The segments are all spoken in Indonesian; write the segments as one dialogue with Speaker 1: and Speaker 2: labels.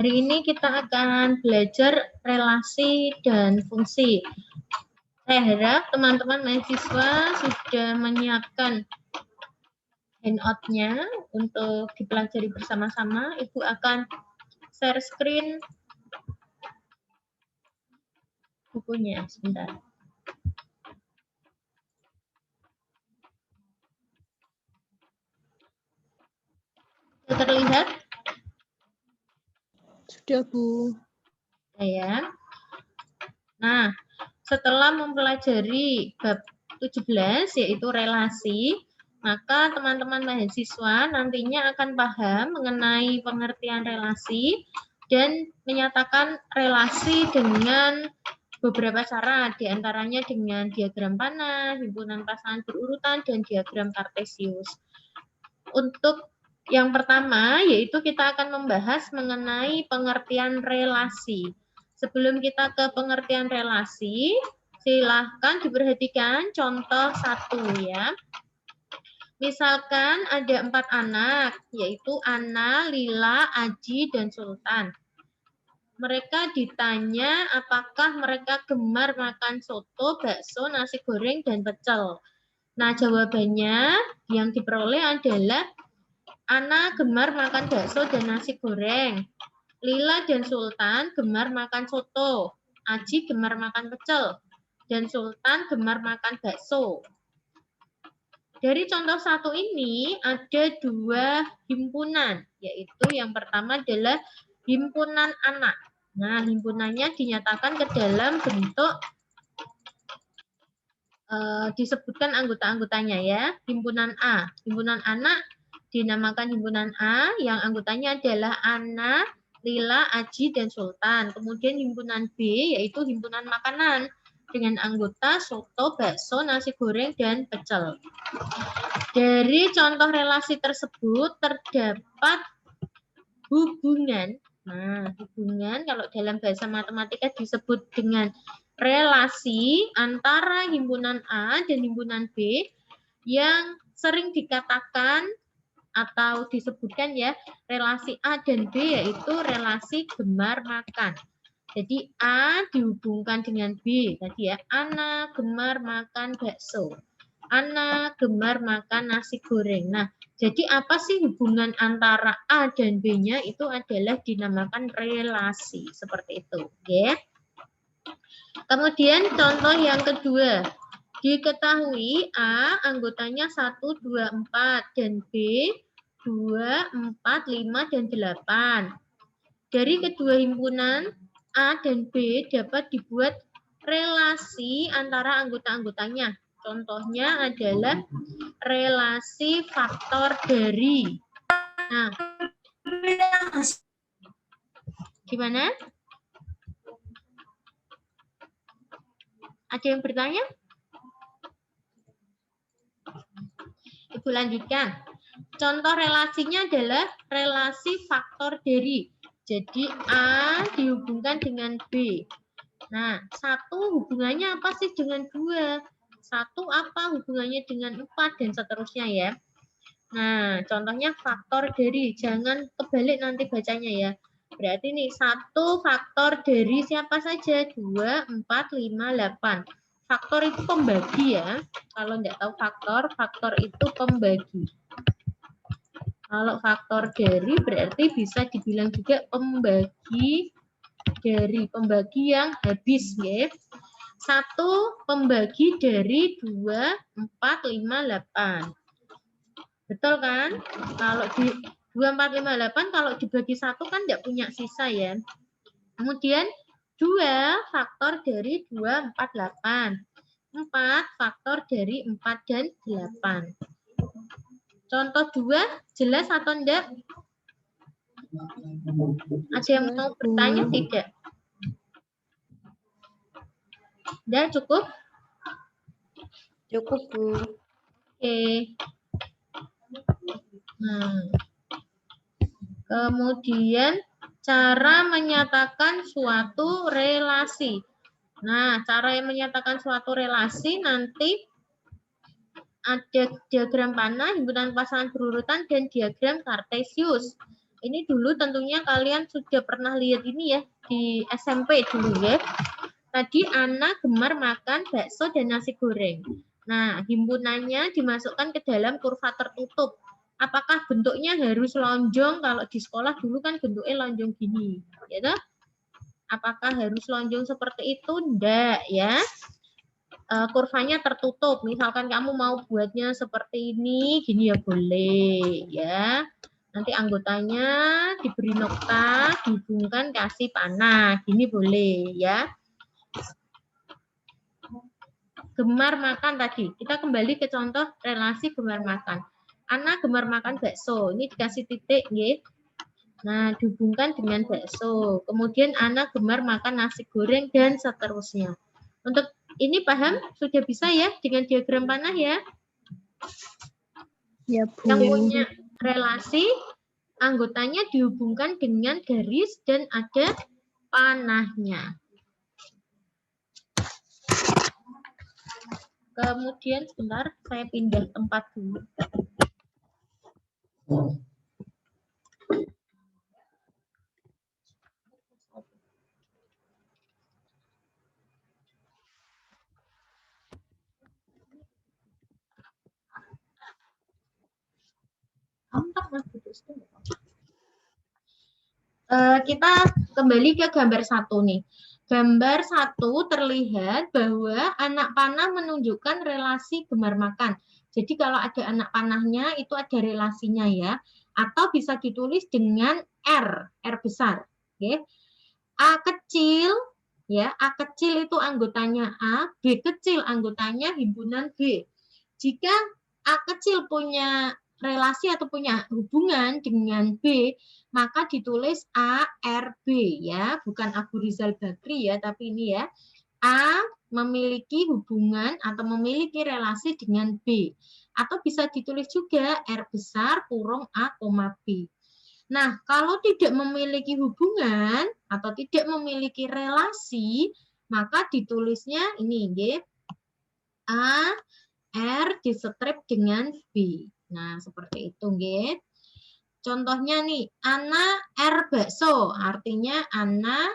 Speaker 1: Hari ini kita akan belajar relasi dan fungsi. Saya harap teman-teman mahasiswa sudah menyiapkan handout-nya untuk dipelajari bersama-sama. Ibu akan share screen bukunya sebentar. Sudah terlihat?
Speaker 2: Sudah, Bu.
Speaker 1: Ya. Nah, setelah mempelajari bab 17 yaitu relasi, maka teman-teman mahasiswa nantinya akan paham mengenai pengertian relasi dan menyatakan relasi dengan beberapa cara, diantaranya dengan diagram panah, himpunan pasangan berurutan, dan diagram kartesius. Untuk yang pertama, yaitu kita akan membahas mengenai pengertian relasi. Sebelum kita ke pengertian relasi, silahkan diperhatikan contoh 1 ya. Misalkan ada 4 anak, yaitu Ana, Lila, Aji, dan Sultan. Mereka ditanya apakah mereka gemar makan soto, bakso, nasi goreng, dan pecel. Nah, jawabannya yang diperoleh adalah Ana gemar makan bakso dan nasi goreng. Lila dan Sultan gemar makan soto. Aji gemar makan pecel. Dan Sultan gemar makan bakso. Dari contoh 1 ini ada 2 himpunan, yaitu yang pertama adalah himpunan anak. Nah, himpunannya dinyatakan ke dalam bentuk disebutkan anggota-anggotanya ya. Himpunan A, himpunan anak dinamakan himpunan A, yang anggotanya adalah Ana, Lila, Aji, dan Sultan. Kemudian himpunan B, yaitu himpunan makanan, dengan anggota soto, bakso, nasi goreng, dan pecel. Dari contoh relasi tersebut terdapat hubungan. Nah, hubungan kalau dalam bahasa matematika disebut dengan relasi antara himpunan A dan himpunan B yang sering dikatakan atau disebutkan ya relasi A dan B, yaitu relasi gemar makan. Jadi A dihubungkan dengan B tadi ya, Ana gemar makan bakso, Ana gemar makan nasi goreng. Nah, jadi apa sih hubungan antara A dan B-nya? Itu adalah dinamakan relasi seperti itu, ya. Kemudian contoh yang kedua, diketahui A anggotanya 1, 2, 4 dan B 2, 4, 5, dan 8. Dari kedua himpunan A dan B dapat dibuat relasi antara anggota-anggotanya. Contohnya adalah relasi faktor dari. Nah, gimana? Ada yang bertanya? Ibu lanjutkan. Contoh relasinya adalah relasi faktor dari. Jadi A dihubungkan dengan B. Nah, 1 hubungannya apa sih dengan 2? 1 apa hubungannya dengan 4 dan seterusnya ya. Nah, contohnya faktor dari. Jangan kebalik nanti bacanya ya. Berarti nih 1 faktor dari siapa saja? 2, 4, 5, 8. Faktor itu pembagi ya. Kalau enggak tahu faktor itu pembagi. Kalau faktor dari berarti bisa dibilang juga pembagi dari, pembagi yang habis ya. 1 pembagi dari 2, 4, 5, 8. Betul kan? Kalau di 2, 4, 5, 8 kalau dibagi 1 kan enggak punya sisa ya. Kemudian 2 faktor dari 2, 4, 8. 4 faktor dari 4 dan 8. Contoh 2 jelas atau enggak? Ada yang mau bertanya tidak? Udah cukup?
Speaker 2: Cukup, Bu.
Speaker 1: Oke. Nah, kemudian cara menyatakan suatu relasi. Nah, cara yang menyatakan suatu relasi nanti ada diagram panah, himpunan pasangan berurutan, dan diagram kartesius. Ini dulu tentunya kalian sudah pernah lihat ini ya di SMP dulu ya. Tadi Ana gemar makan bakso dan nasi goreng. Nah, himpunannya dimasukkan ke dalam kurva tertutup. Apakah bentuknya harus lonjong? Kalau di sekolah dulu kan bentuknya lonjong gini, ya toh? Apakah harus lonjong seperti itu? Enggak, ya. Kurvanya tertutup. Misalkan kamu mau buatnya seperti ini, gini ya boleh, ya. Nanti anggotanya diberi nokta, dihubungkan kasih panah, gini boleh, ya. Gemar makan tadi. Kita kembali ke contoh relasi gemar makan. Ana gemar makan bakso. Ini dikasih titik, ya. Nah, dihubungkan dengan bakso. Kemudian Ana gemar makan nasi goreng dan seterusnya. Untuk ini paham? Sudah bisa ya dengan diagram panah ya?
Speaker 2: Ya, Bu.
Speaker 1: Yang punya relasi anggotanya dihubungkan dengan garis dan ada panahnya. Kemudian sebentar saya pindah tempat dulu. Kita kembali ke gambar 1 nih. Gambar 1 terlihat bahwa anak panah menunjukkan relasi gemar makan. Jadi kalau ada anak panahnya itu ada relasinya ya. Atau bisa ditulis dengan R besar. Oke. A kecil ya, A kecil itu anggotanya A, B kecil anggotanya himpunan B. Jika A kecil punya relasi atau punya hubungan dengan B, maka ditulis ARB ya, bukan Abu Rizal Bakri ya, tapi ini ya. A memiliki hubungan atau memiliki relasi dengan B. Atau bisa ditulis juga R besar kurung A, B. Nah, kalau tidak memiliki hubungan atau tidak memiliki relasi, maka ditulisnya ini, A, R distrip dengan B. Nah, seperti itu, nggih. Contohnya nih, Ana R bakso, artinya Ana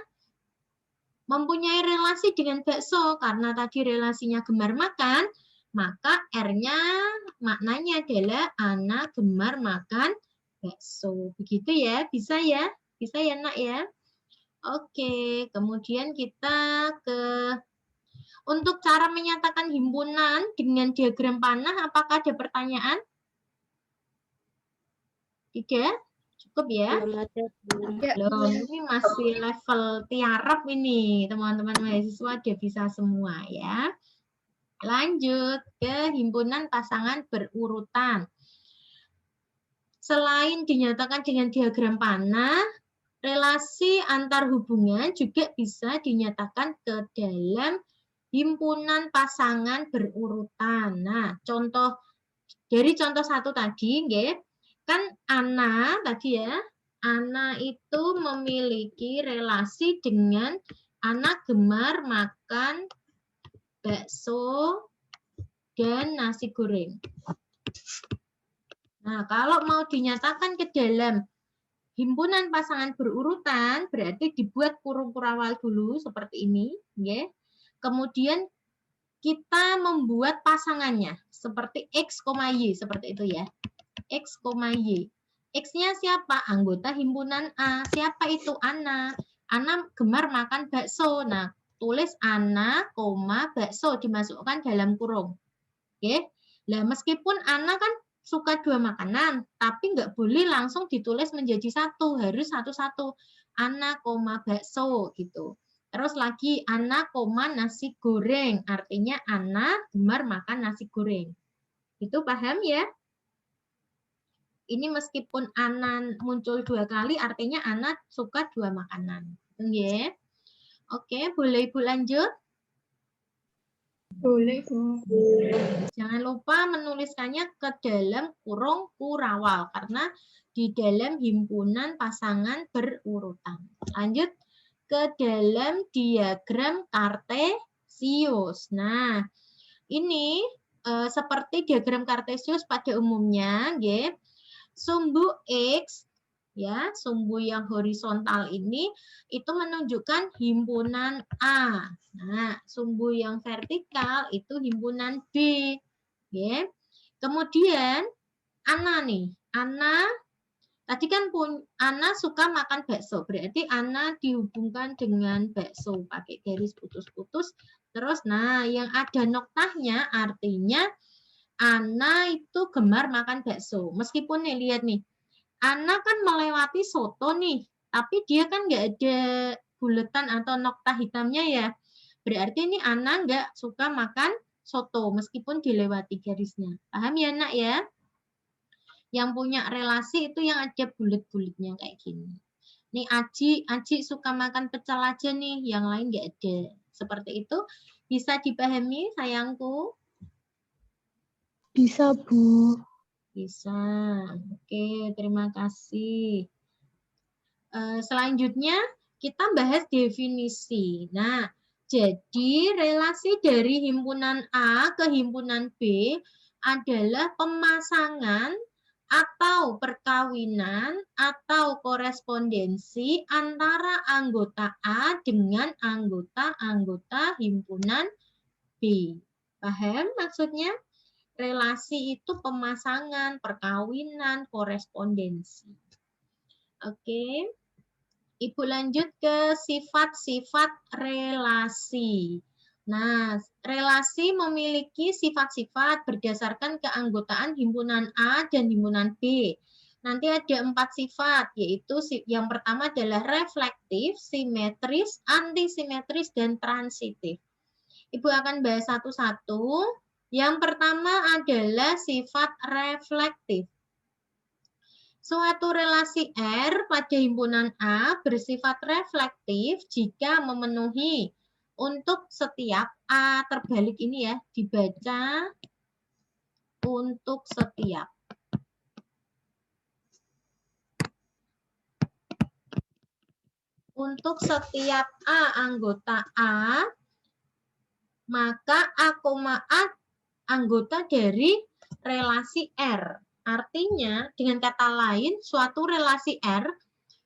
Speaker 1: mempunyai relasi dengan bakso karena tadi relasinya gemar makan, maka R-nya maknanya adalah Ana gemar makan bakso. Begitu ya, bisa ya? Bisa ya, Nak ya? Oke, kemudian kita ke untuk cara menyatakan himpunan dengan diagram panah, apakah ada pertanyaan? Tidak? Cukup ya? Belum, ini masih level tiarap ini, teman-teman mahasiswa dia bisa semua ya. Lanjut ke himpunan pasangan berurutan. Selain dinyatakan dengan diagram panah, relasi antar hubungan juga bisa dinyatakan ke dalam himpunan pasangan berurutan. Nah, contoh dari contoh 1 tadi, kan Ana tadi ya, Ana itu memiliki relasi dengan Ana gemar makan bakso dan nasi goreng. Nah, kalau mau dinyatakan ke dalam himpunan pasangan berurutan, berarti dibuat kurung kurawal dulu seperti ini. Kemudian kita membuat pasangannya seperti X, Y, seperti itu ya. X, Y. X-nya siapa? Anggota himpunan A. Siapa itu? Ana. Ana gemar makan bakso. Nah, tulis Ana, bakso dimasukkan dalam kurung. Oke. Nah, meskipun Ana kan suka 2 makanan, tapi nggak boleh langsung ditulis menjadi 1, harus satu-satu. Ana, bakso gitu. Terus lagi Ana, nasi goreng, artinya Ana gemar makan nasi goreng. Itu paham ya? Ini meskipun Ana muncul 2 kali, artinya Ana suka 2 makanan. Ya. Oke, boleh Ibu lanjut?
Speaker 2: Boleh, Bu.
Speaker 1: Jangan lupa menuliskannya ke dalam kurung kurawal, karena di dalam himpunan pasangan berurutan. Lanjut ke dalam diagram kartesius. Nah, ini seperti diagram kartesius pada umumnya, sumbu X Ya, sumbu yang horizontal ini itu menunjukkan himpunan A. Nah, sumbu yang vertikal itu himpunan B. Ya. Kemudian Ana nih. Ana tadi kan Ana suka makan bakso. Berarti Ana dihubungkan dengan bakso pakai garis putus-putus. Terus nah, yang ada noktahnya artinya Ana itu gemar makan bakso. Meskipun nih lihat nih, Ana kan melewati soto nih, tapi dia kan nggak ada buletan atau nokta hitamnya ya. Berarti ini Ana nggak suka makan soto meskipun dilewati garisnya. Paham ya nak ya? Yang punya relasi itu yang ada bulet-buletnya kayak gini. Nih Aji suka makan pecel aja nih, yang lain nggak ada. Seperti itu bisa dipahami sayangku?
Speaker 2: Bisa, Bu.
Speaker 1: Bisa. Oke, terima kasih. Selanjutnya kita bahas definisi. Nah, jadi relasi dari himpunan A ke himpunan B adalah pemasangan atau perkawinan atau korespondensi antara anggota A dengan anggota-anggota himpunan B. Paham maksudnya? Relasi itu pemasangan, perkawinan, korespondensi. Oke. Ibu lanjut ke sifat-sifat relasi. Nah, relasi memiliki sifat-sifat berdasarkan keanggotaan himpunan A dan himpunan B. Nanti ada 4 sifat, yaitu yang pertama adalah reflektif, simetris, antisimetris, dan transitif. Ibu akan bahas satu-satu. Yang pertama adalah sifat reflektif. Suatu relasi R pada himpunan A bersifat reflektif jika memenuhi untuk setiap A terbalik ini ya, dibaca untuk setiap. Untuk setiap A anggota A, maka A, A anggota dari relasi R. Artinya, dengan kata lain, suatu relasi R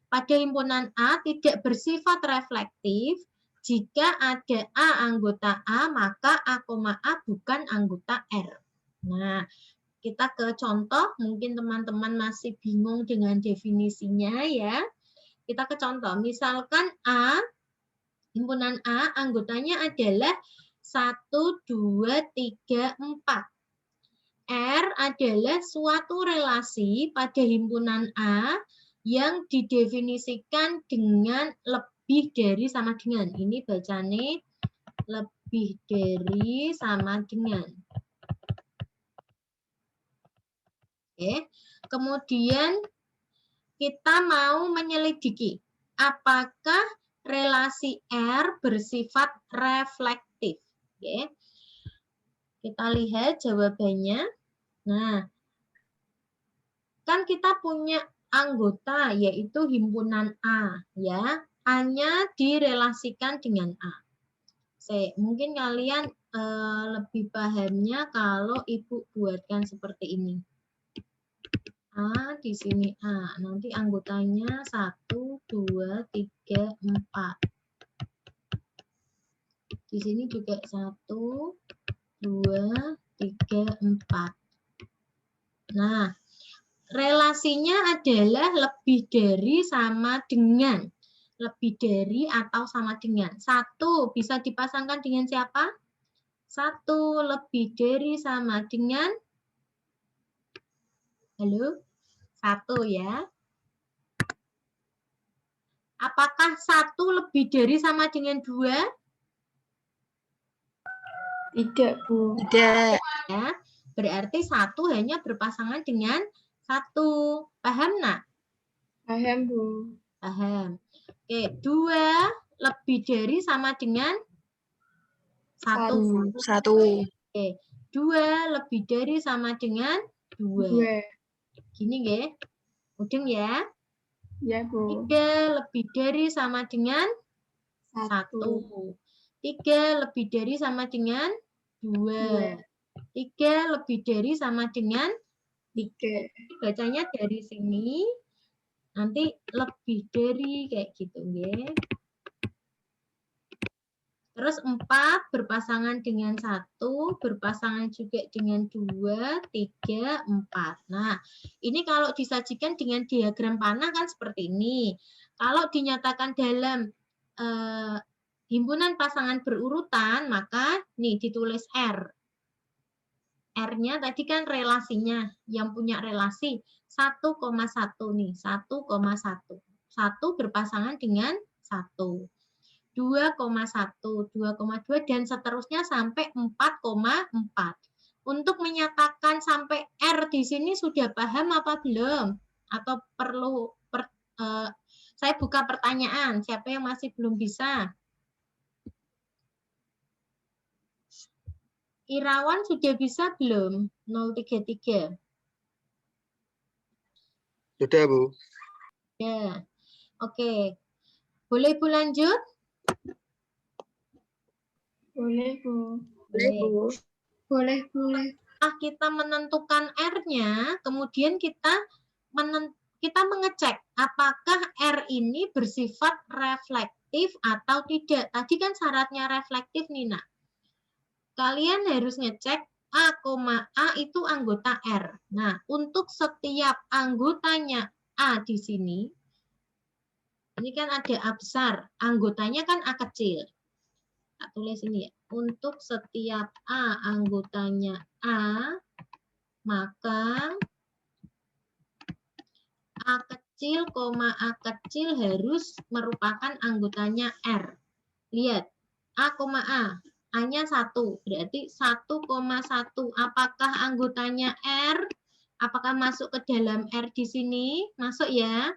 Speaker 1: pada himpunan A tidak bersifat reflektif. Jika ada A anggota A, maka A, A bukan anggota R. Nah, kita ke contoh, mungkin teman-teman masih bingung dengan definisinya ya. Kita ke contoh, misalkan A, himpunan A, anggotanya adalah 1, 2, 3, 4. R adalah suatu relasi pada himpunan A yang didefinisikan dengan lebih dari sama dengan. Ini bacanya lebih dari sama dengan. Oke. Kemudian kita mau menyelidiki apakah relasi R bersifat reflektif. Oke. Kita lihat jawabannya. Nah, kan kita punya anggota yaitu himpunan A ya. A-nya direlasikan dengan A. Mungkin kalian lebih pahamnya kalau Ibu buatkan seperti ini. A di sini A. Nanti anggotanya 1, 2, 3, 4. Di sini juga 1, 2, 3, 4. Nah, relasinya adalah lebih dari sama dengan. Lebih dari atau sama dengan. 1 bisa dipasangkan dengan siapa? 1 lebih dari sama dengan. Halo? 1 ya. Apakah 1 lebih dari sama dengan 2?
Speaker 2: Tidak, Bu.
Speaker 3: Tidak.
Speaker 1: Ya, berarti 1 hanya berpasangan dengan 1. Paham, nak?
Speaker 2: Paham, Bu.
Speaker 1: Paham. Oke, 2 lebih dari sama dengan 1.
Speaker 3: 1.
Speaker 1: Oke, 2 lebih dari sama dengan 2. Gini nggih. Mudeng ya.
Speaker 2: Ya, Bu.
Speaker 1: 3 lebih dari sama dengan 1. 3 lebih dari sama dengan 2. 3 lebih dari sama dengan 3. Bacanya dari sini Nanti lebih dari kayak gitu, nggih. Terus 4 berpasangan dengan 1, berpasangan juga dengan 2, 3, 4. Nah, ini kalau disajikan dengan diagram panah kan seperti ini. Kalau dinyatakan dalam himpunan pasangan berurutan, maka nih ditulis R. R-nya tadi kan relasinya, yang punya relasi 1,1 nih, 1,1. 1 berpasangan dengan 1. 2,1, 2,2 dan seterusnya sampai 4,4. Untuk menyatakan sampai R di sini sudah paham apa belum? Atau perlu saya buka pertanyaan, siapa yang masih belum bisa? Irawan sudah bisa belum? 033.
Speaker 3: Sudah, Bu.
Speaker 1: Ya. Oke. Boleh Ibu lanjut?
Speaker 2: Boleh, Bu.
Speaker 3: Boleh, Bu.
Speaker 2: Boleh, boleh.
Speaker 1: Kita menentukan R-nya, kemudian kita mengecek apakah R ini bersifat reflektif atau tidak. Tadi kan syaratnya reflektif, Nina. Kalian harus ngecek A, A itu anggota R. Nah, untuk setiap anggotanya A di sini, ini kan ada A besar, anggotanya kan A kecil. Tak tulis ini ya. Untuk setiap A anggotanya A, maka A kecil, A kecil harus merupakan anggotanya R. Lihat, A, A-nya 1, berarti 1,1. Apakah anggotanya R? Apakah masuk ke dalam R di sini? Masuk ya?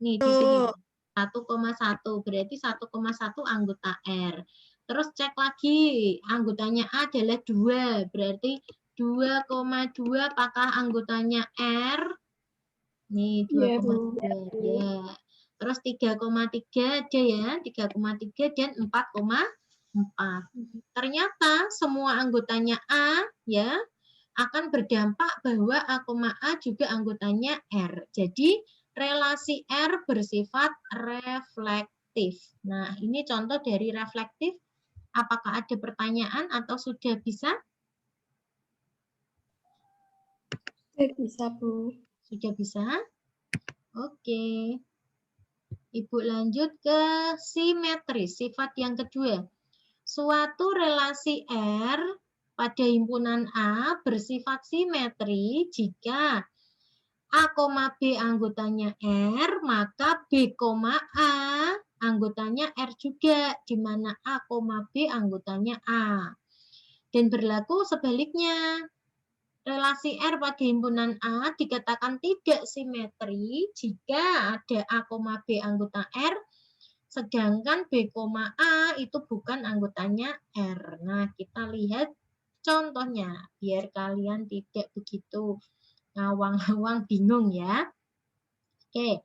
Speaker 1: Nih, di sini. 1,1, berarti 1,1 anggota R. Terus cek lagi, anggotanya A adalah 2, berarti 2,2 apakah anggotanya R? Nih, 2,2. Ya. Terus 3,3 ada ya, 3,3 dan 4,4. Ternyata semua anggotanya A ya akan berdampak bahwa A, juga anggotanya R. Jadi relasi R bersifat reflektif. Nah, ini contoh dari reflektif. Apakah ada pertanyaan atau sudah bisa?
Speaker 2: Saya bisa, Bu.
Speaker 1: Sudah bisa? Oke. Ibu lanjut ke simetris, sifat yang kedua. Suatu relasi R pada himpunan A bersifat simetri jika A, B anggotanya R, maka B, A anggotanya R juga, di mana A, B anggotanya A. Dan berlaku sebaliknya. Relasi R pada himpunan A dikatakan tidak simetri jika ada A, B anggota R, sedangkan B, A itu bukan anggotanya R. Nah, kita lihat contohnya, biar kalian tidak begitu ngawang-ngawang bingung ya. Oke,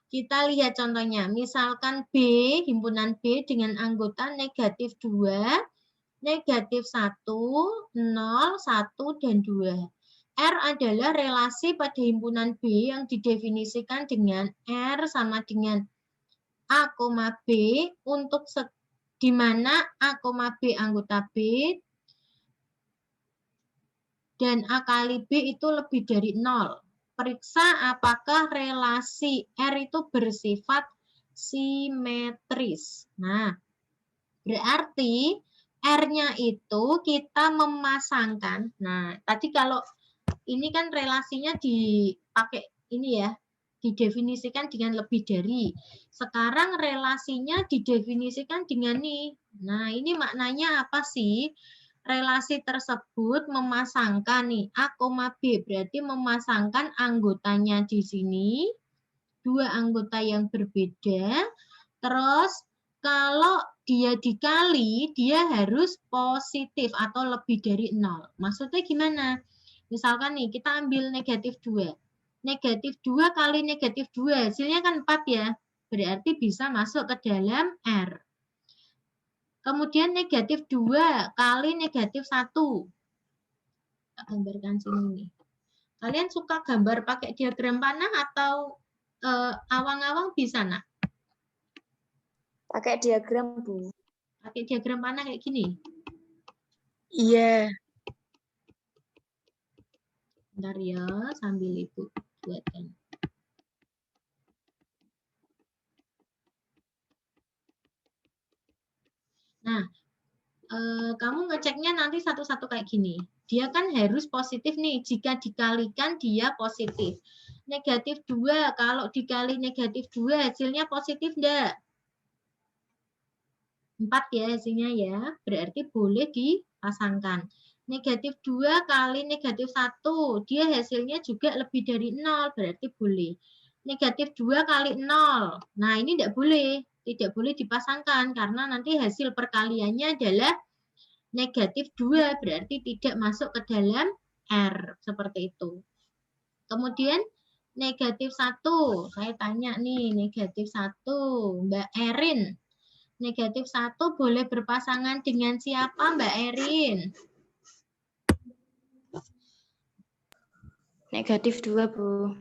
Speaker 1: kita lihat contohnya. Misalkan B, himpunan B dengan anggota negatif 2, negatif 1, 0, 1, dan 2. R adalah relasi pada himpunan B yang didefinisikan dengan R sama dengan A, B untuk di mana A, B anggota B dan A kali B itu lebih dari 0. Periksa apakah relasi R itu bersifat simetris. Nah, berarti R-nya itu kita memasangkan. Nah, tadi kalau ini kan relasinya dipakai ini ya, didefinisikan dengan lebih dari. Sekarang relasinya didefinisikan dengan nih. Nah, ini maknanya apa sih? Relasi tersebut memasangkan nih A, B, berarti memasangkan anggotanya di sini, dua anggota yang berbeda. Terus kalau dia dikali, dia harus positif atau lebih dari 0. Maksudnya gimana? Misalkan nih, kita ambil negatif 2. Negatif 2 kali negatif 2, hasilnya kan 4 ya. Berarti bisa masuk ke dalam R. Kemudian negatif 2 kali negatif 1. Kita gambarkan sini nih. Kalian suka gambar pakai diagram panah atau awang-awang bisa, nak?
Speaker 4: Pakai diagram, Bu.
Speaker 1: Pakai diagram mana kayak gini?
Speaker 4: Iya.
Speaker 1: Bentar ya, sambil Ibu buatkan. Nah, kamu ngeceknya nanti satu-satu kayak gini. Dia kan harus positif nih. Jika dikalikan dia positif. Negatif 2. Kalau dikali negatif 2 hasilnya positif enggak? 4 ya hasilnya ya. Berarti boleh dipasangkan. Negatif 2 kali negatif 1. Dia hasilnya juga lebih dari 0. Berarti boleh. Negatif 2 kali 0. Nah ini enggak boleh. Tidak boleh dipasangkan. Karena nanti hasil perkaliannya adalah negatif 2. Berarti tidak masuk ke dalam R. Seperti itu. Kemudian negatif 1. Saya tanya nih. Negatif 1. Mbak Erin. Negatif 1 boleh berpasangan dengan siapa, Mbak Erin?
Speaker 4: Negatif 2, Bu.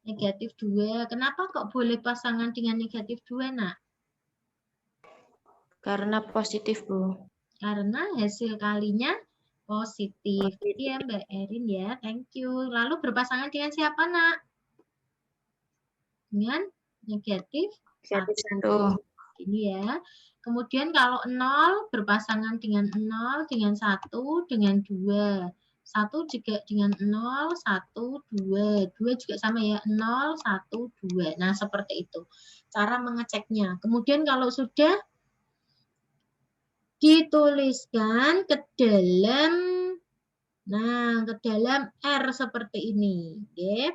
Speaker 1: Negatif 2. Kenapa kok boleh pasangan dengan negatif 2, nak?
Speaker 4: Karena positif, Bu.
Speaker 1: Karena hasil kalinya positif. Iya, Mbak Erin ya. Thank you. Lalu berpasangan dengan siapa, nak? Dengan negatif 1. Ini ya. Kemudian kalau 0 berpasangan dengan 0, dengan 1, dengan 2. 1 juga dengan 0, 1, 2. 2 juga sama ya, 0, 1, 2. Nah, seperti itu. Cara mengeceknya. Kemudian kalau sudah dituliskan ke dalam, nah, ke dalam R seperti ini. Oke.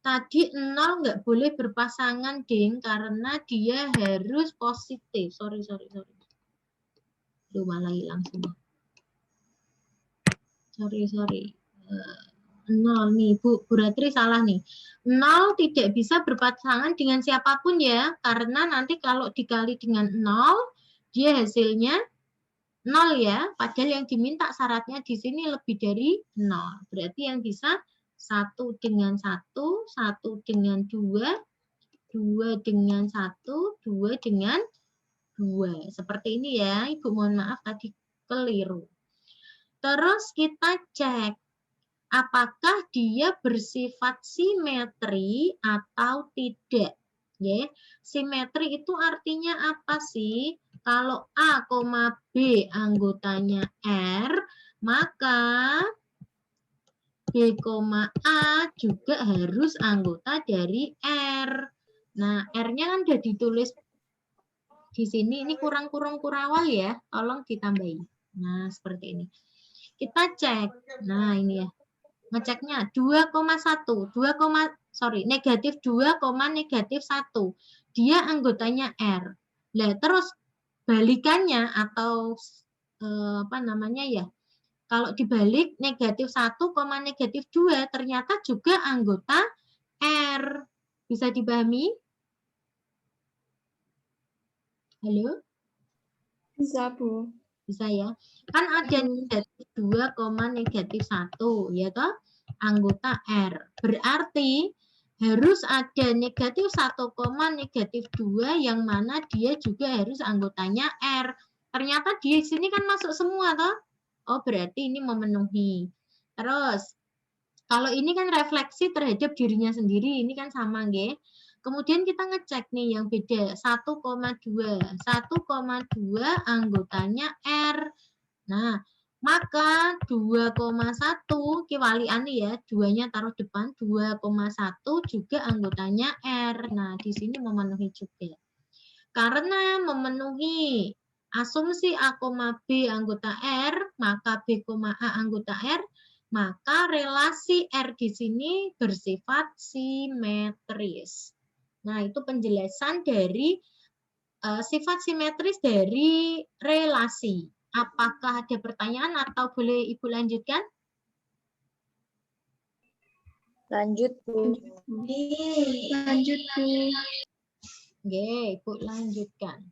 Speaker 1: Tadi 0 nggak boleh berpasangan, Ding, karena dia harus positif. Sorry. Duh, malah hilang semua. Sorry. 0 nih, Bu Ratri salah nih. 0 tidak bisa berpasangan dengan siapapun ya, karena nanti kalau dikali dengan 0, dia hasilnya 0 ya, padahal yang diminta syaratnya di sini lebih dari 0. Berarti yang bisa 1 dengan 1, 1 dengan 2, 2 dengan 1, 2 dengan 2. Seperti ini ya, Ibu mohon maaf tadi keliru. Terus kita cek apakah dia bersifat simetri atau tidak. Ya, simetri itu artinya apa sih? Kalau A, B anggotanya R, maka B, A juga harus anggota dari R. Nah, R-nya kan udah ditulis di sini. Ini kurang kurawal ya. Tolong ditambahin. Nah, seperti ini. Kita cek. Nah, ini ya. Ngeceknya 2,1. Negatif 2, negatif 1. Dia anggotanya R. Nah, terus balikannya atau apa namanya ya? Kalau dibalik negatif 1, negatif 2 ternyata juga anggota R. Bisa dipahami? Halo?
Speaker 2: Bisa, Bu.
Speaker 1: Bisa ya. Kan ada negatif 2, negatif 1, ya toh? Anggota R. Berarti harus ada negatif 1, negatif 2 yang mana dia juga harus anggotanya R. Ternyata di sini kan masuk semua toh? Oh, berarti ini memenuhi. Terus, kalau ini kan refleksi terhadap dirinya sendiri, ini kan sama, nggih. Kemudian kita ngecek nih yang beda, 1,2. 1,2 anggotanya R. Nah, maka 2,1 kiwaliane ya, 2-nya taruh depan, 2,1 juga anggotanya R. Nah, di sini memenuhi juga. Karena memenuhi asumsi A, B anggota R, maka B, A anggota R, maka relasi R di sini bersifat simetris. Nah, itu penjelasan dari sifat simetris dari relasi. Apakah ada pertanyaan atau boleh Ibu lanjutkan?
Speaker 4: Lanjut, Bu.
Speaker 2: Lanjut, Bu.
Speaker 1: Oke, Ibu lanjutkan.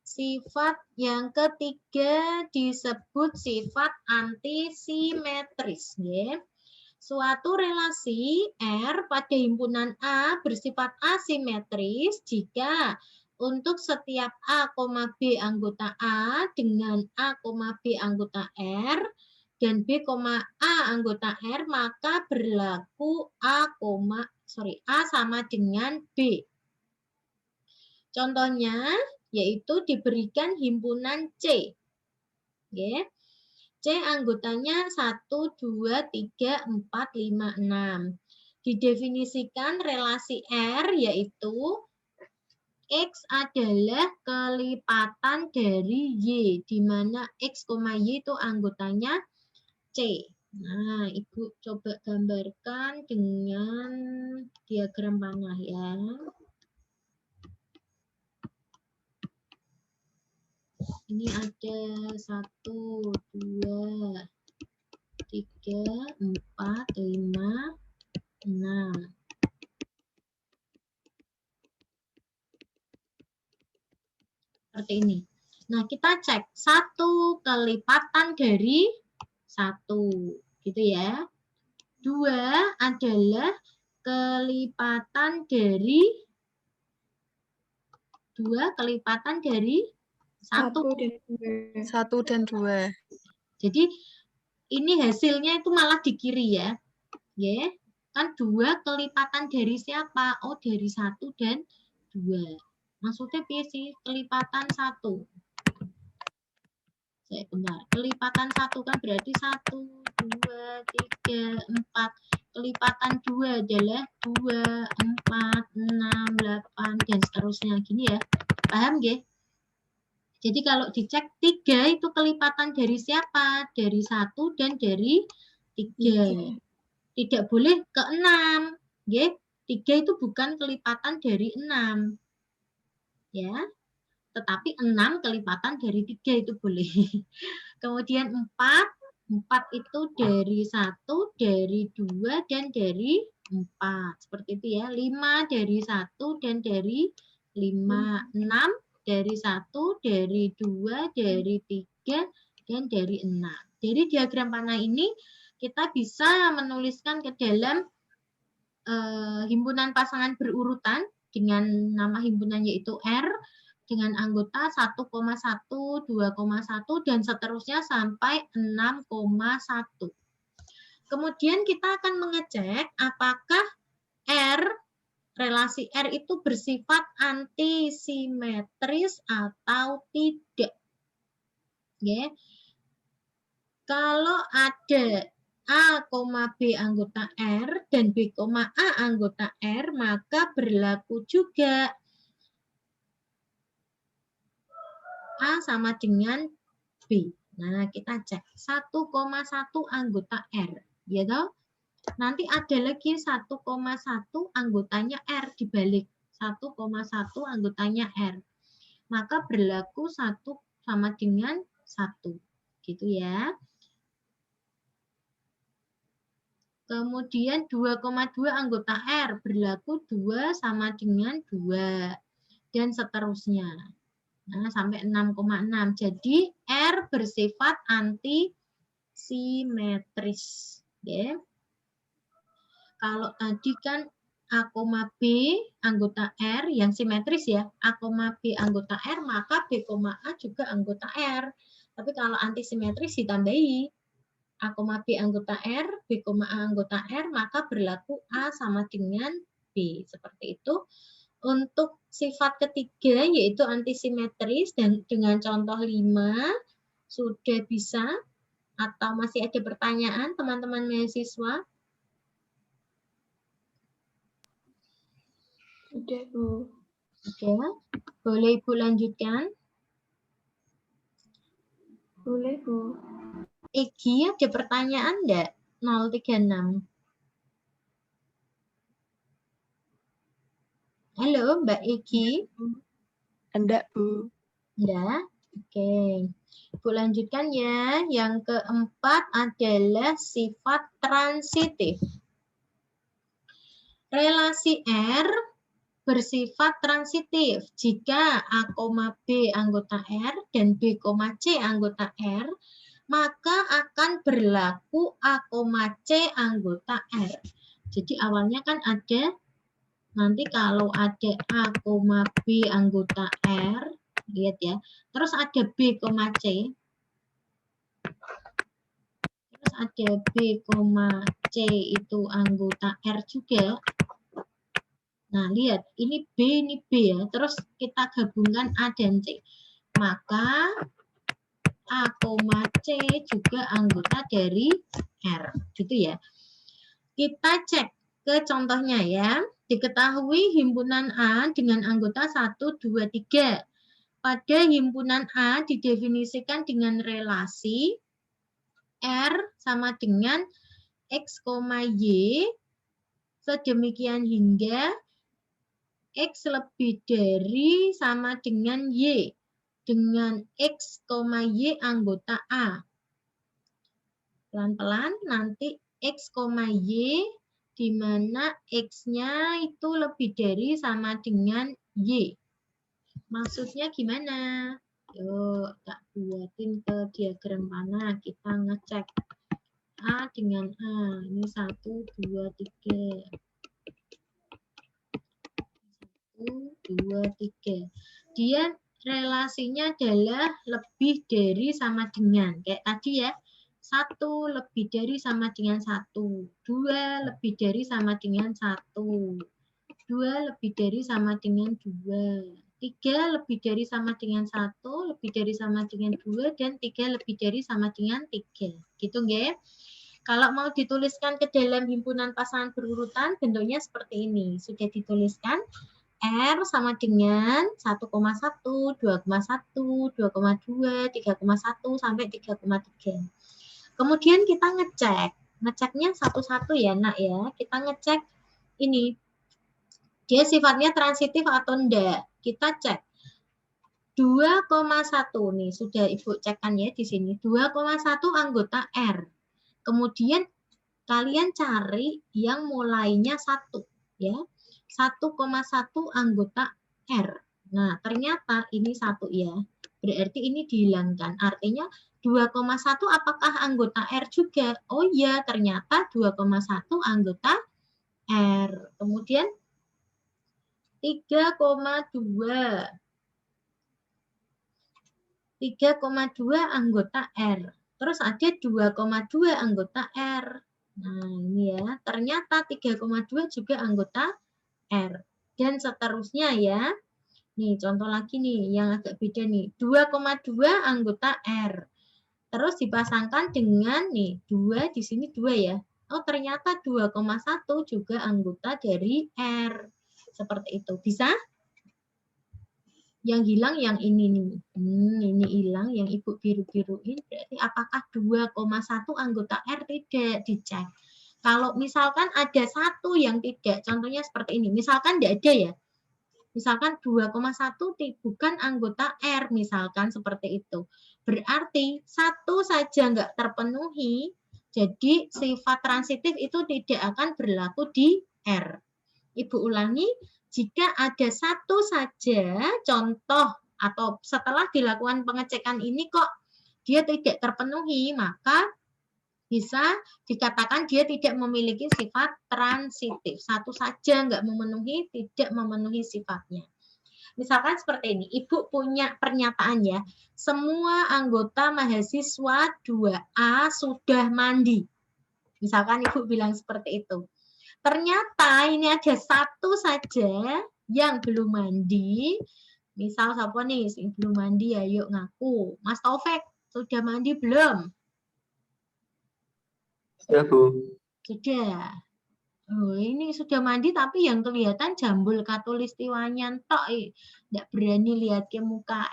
Speaker 1: Sifat yang ketiga disebut sifat antisimetris. Suatu relasi R pada himpunan A bersifat asimetris jika untuk setiap A, B anggota A dengan A, B anggota R dan B, A anggota R, maka berlaku A sama dengan B. Contohnya yaitu diberikan himpunan C. Oke. C anggotanya 1, 2, 3, 4, 5, 6. Didefinisikan relasi R yaitu X adalah kelipatan dari Y, di mana X, Y itu anggotanya C. Nah, Ibu coba gambarkan dengan diagram panah ya. Ini ada 1, 2, 3, 4, 5, 6. Seperti ini. Nah, kita cek 1 kelipatan dari 1. Gitu ya. 2 adalah kelipatan dari 1.
Speaker 2: 1 dan 2.
Speaker 1: Jadi ini hasilnya itu malah di kiri ya. Ya. Kan 2 kelipatan dari siapa? Oh, dari 1 dan 2. Maksudnya apa sih? Kelipatan 1. Bentar. Kelipatan 1 kan berarti 1, 2, 3, 4. Kelipatan 2 adalah 2, 4, 6, 8, dan seterusnya. Gini ya. Paham nggih? Jadi kalau dicek 3 itu kelipatan dari siapa? Dari 1 dan dari 3. Tidak boleh ke 6. Nggih? 3 itu bukan kelipatan dari 6. Ya. Tetapi 6 kelipatan dari 3 itu boleh. Kemudian 4 itu dari 1, dari 2, dan dari 4. Seperti itu ya. 5 dari 1 dan dari 5. 6 dari 1, dari 2, dari 3, dan dari 6. Dari diagram panah ini kita bisa menuliskan ke dalam himpunan pasangan berurutan dengan nama himpunan yaitu R dengan anggota 1,1, 2,1, dan seterusnya sampai 6,1. Kemudian kita akan mengecek apakah relasi R itu bersifat antisimetris atau tidak. Ya. Kalau ada A, B anggota R dan B, A anggota R, maka berlaku juga A sama dengan B. Nah, kita cek 1,1 anggota R, ya toh? Nanti ada lagi 1,1 anggotanya R dibalik 1,1 anggotanya R. Maka berlaku 1 sama dengan 1. Gitu ya. Kemudian 2,2 anggota R berlaku 2 sama dengan 2 dan seterusnya. Nah, sampai 6,6. Jadi R bersifat antisimetris. Ya. Kalau tadi kan A, B anggota R yang simetris ya. A, B anggota R, maka B, A juga anggota R. Tapi kalau antisimetris ditambahi A, B anggota R, B, A anggota R, maka berlaku A sama dengan B. Seperti itu. Untuk sifat ketiga yaitu antisimetris dan dengan contoh 5 sudah bisa atau masih ada pertanyaan teman-teman mahasiswa?
Speaker 2: Sudah, Bu.
Speaker 1: Oke, boleh Ibu lanjutkan?
Speaker 2: Boleh, Bu.
Speaker 1: Egi, ada pertanyaan enggak? 036. Halo, Mbak Egi.
Speaker 4: Enggak, Bu.
Speaker 1: Enggak? Oke. Ibu lanjutkan ya. Yang keempat adalah sifat transitif. Relasi R bersifat transitif jika A, B anggota R dan B, C anggota R, maka akan berlaku A, C anggota R. Jadi awalnya kan ada, nanti kalau ada A, B anggota R, lihat ya, terus ada B, C, terus ada B, C itu anggota R juga. Nah, lihat, ini B ya, terus kita gabungkan A dan C. Maka A, C juga anggota dari R, gitu ya. Kita cek ke contohnya ya. Diketahui himpunan A dengan anggota 1, 2, 3. Pada himpunan A didefinisikan dengan relasi R sama dengan X, Y, sedemikian hingga X lebih dari sama dengan Y, dengan X, Y anggota A. Pelan-pelan nanti X, Y, di mana X-nya itu lebih dari sama dengan Y. Maksudnya gimana? Yuk, tak buatin ke diagram mana, kita ngecek. A dengan A, ini 1, 2, 3. 1, 2, 3. Dia relasinya adalah lebih dari sama dengan. Kayak tadi ya. 1 lebih dari sama dengan 1. 2 lebih dari sama dengan 1. 2 lebih dari sama dengan 2. 3 lebih dari sama dengan 1, lebih dari sama dengan 2, dan 3 lebih dari sama dengan 3. Gitu nggih? Kalau mau dituliskan ke dalam himpunan pasangan berurutan, bentuknya seperti ini. Sudah dituliskan. R sama dengan 1,1, 2,1, 2,2, 3,1, sampai 3,3. Kemudian kita ngecek. Ngeceknya satu-satu ya, Nak ya. Kita ngecek ini. Dia sifatnya transitif atau enggak. Kita cek. 2,1 nih, sudah Ibu cekkan ya di sini. 2,1 anggota R. Kemudian kalian cari yang mulainya 1 ya. 1,1 anggota R. Nah, ternyata ini 1 ya. Berarti ini dihilangkan. Artinya 2,1 apakah anggota R juga? Oh iya, ternyata 2,1 anggota R. Kemudian 3,2. 3,2 anggota R. Terus ada 2,2 anggota R. Nah, ini ya. Ternyata 3,2 juga anggota R. Dan seterusnya ya. Nih, contoh lagi nih yang agak beda nih. 2,2 anggota R. Terus dipasangkan dengan nih, 2 di sini 2 ya. Oh, ternyata 2,1 juga anggota dari R. Seperti itu. Bisa? Yang hilang yang ini nih. Ini hilang, yang Ibu biru-biruin. Berarti apakah 2,1 anggota R? Tidak, dicek. Kalau misalkan ada satu yang tidak, contohnya seperti ini. Misalkan tidak ada ya. Misalkan 2,1 bukan anggota R, misalkan seperti itu. Berarti satu saja nggak terpenuhi, jadi sifat transitif itu tidak akan berlaku di R. Ibu ulangi, jika ada satu saja contoh atau setelah dilakukan pengecekan ini kok dia tidak terpenuhi, maka bisa dikatakan dia tidak memiliki sifat transitif. Satu saja nggak memenuhi, tidak memenuhi sifatnya. Misalkan seperti ini, Ibu punya pernyataan ya, semua anggota mahasiswa 2A sudah mandi. Misalkan Ibu bilang seperti itu. Ternyata ini ada satu saja yang belum mandi. Misal siapa nih yang belum mandi, ayo ngaku. Mas Taufik, sudah mandi belum?
Speaker 3: Ya, Bu.
Speaker 1: Sudah. Oh, ini sudah mandi tapi yang kelihatan jambul katulistiwanya tok. Nggak berani lihat ke muka.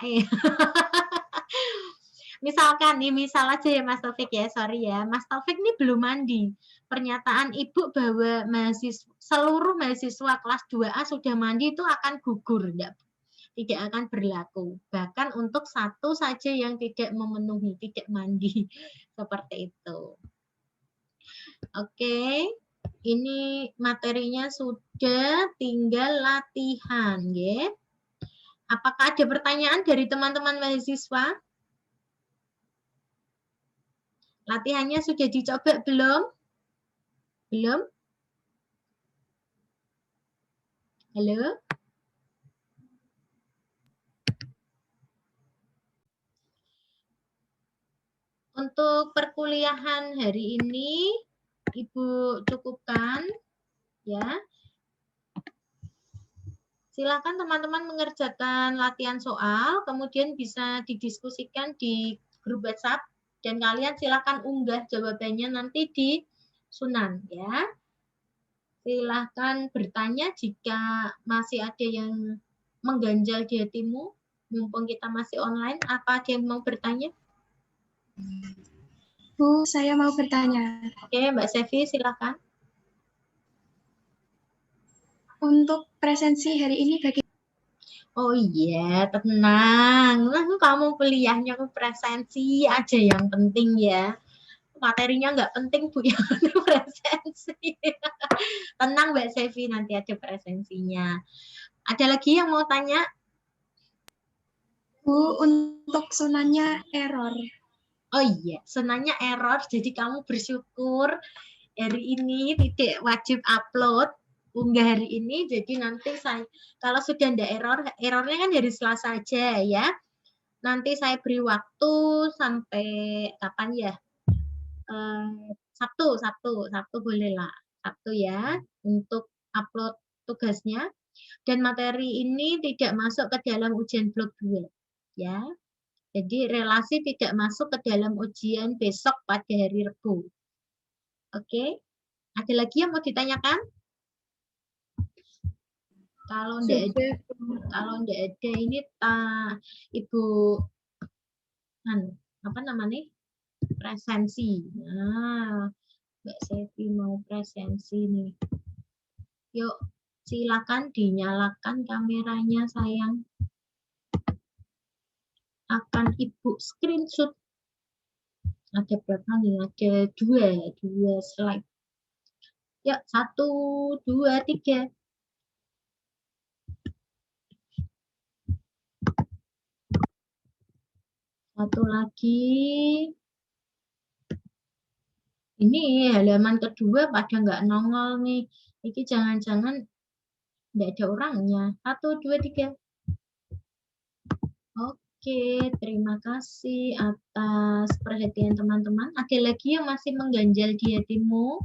Speaker 1: Misalkan nih, misal aja ya Mas Taufik ya, sorry ya. Mas Taufik ini belum mandi. Pernyataan Ibu bahwa seluruh mahasiswa kelas 2A sudah mandi itu akan gugur. Tidak akan berlaku. Bahkan untuk satu saja yang tidak memenuhi, tidak mandi. Seperti itu. Oke, ini materinya sudah, tinggal latihan, ya. Apakah ada pertanyaan dari teman-teman mahasiswa? Latihannya sudah dicoba belum? Belum? Halo? Untuk perkuliahan hari ini, Ibu cukupkan, ya. Silakan teman-teman mengerjakan latihan soal, kemudian bisa didiskusikan di grup WhatsApp, dan kalian silakan unggah jawabannya nanti di Sunan, ya. Silakan bertanya jika masih ada yang mengganjal di hatimu, mumpung kita masih online. Apa ada yang mau bertanya?
Speaker 5: Bu, saya mau bertanya.
Speaker 1: Oke, Mbak Sevi, silakan.
Speaker 5: Untuk presensi hari ini bagaimana?
Speaker 1: Oh iya, tenang. Nah, kamu kuliahnya ke presensi aja yang penting ya. Materinya nggak penting, Bu, yang ada presensi. Tenang, Mbak Sevi, nanti ada presensinya. Ada lagi yang mau tanya?
Speaker 5: Bu, untuk sunannya error.
Speaker 1: Oh iya, senangnya error, jadi kamu bersyukur hari ini tidak wajib upload, unggah hari ini, jadi nanti saya, kalau sudah ada errornya kan dari Selasa aja ya, nanti saya beri waktu sampai kapan ya? Sabtu boleh lah, Sabtu ya, untuk upload tugasnya, dan materi ini tidak masuk ke dalam ujian blok 2 ya. Jadi relasi tidak masuk ke dalam ujian besok pada hari Rabu. Oke, ada lagi yang mau ditanyakan? Kalau enggak ada ini Ibu apa namanya? Presensi. Nah, Mbak Sevi mau presensi nih. Yuk, silakan dinyalakan kameranya sayang. Akan Ibu screenshot. Ada berapa nih? Ada dua slide. Ya, 1, 2, 3. Satu lagi. Ini halaman kedua pada nggak nongol nih. Ini jangan-jangan nggak ada orangnya. 1, 2, 3. Oke, terima kasih atas perhatian teman-teman. Ada lagi yang masih mengganjal di hatimu?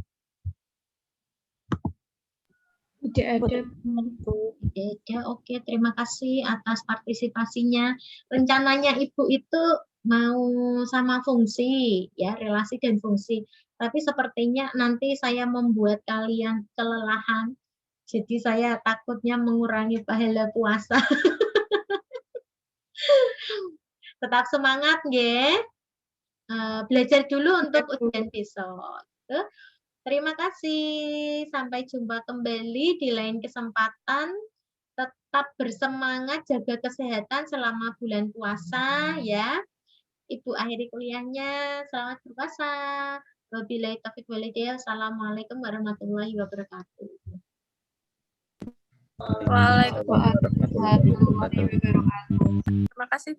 Speaker 5: Tidak ada.
Speaker 1: Tidak ada. Oke, terima kasih atas partisipasinya. Rencananya Ibu itu mau sama fungsi, ya, relasi dan fungsi. Tapi sepertinya nanti saya membuat kalian kelelahan. Jadi saya takutnya mengurangi pahala puasa. Tetap semangat, ya. Belajar dulu untuk ujian besok. Terima kasih. Sampai jumpa kembali di lain kesempatan. Tetap bersemangat, jaga kesehatan selama bulan puasa, ya. Ibu akhiri kuliahnya. Selamat berpuasa. Wabillahi taufiq wal hidayah. Assalamualaikum warahmatullahi wabarakatuh.
Speaker 2: Waalaikumsalam warahmatullahi wabarakatuh.
Speaker 4: Terima kasih.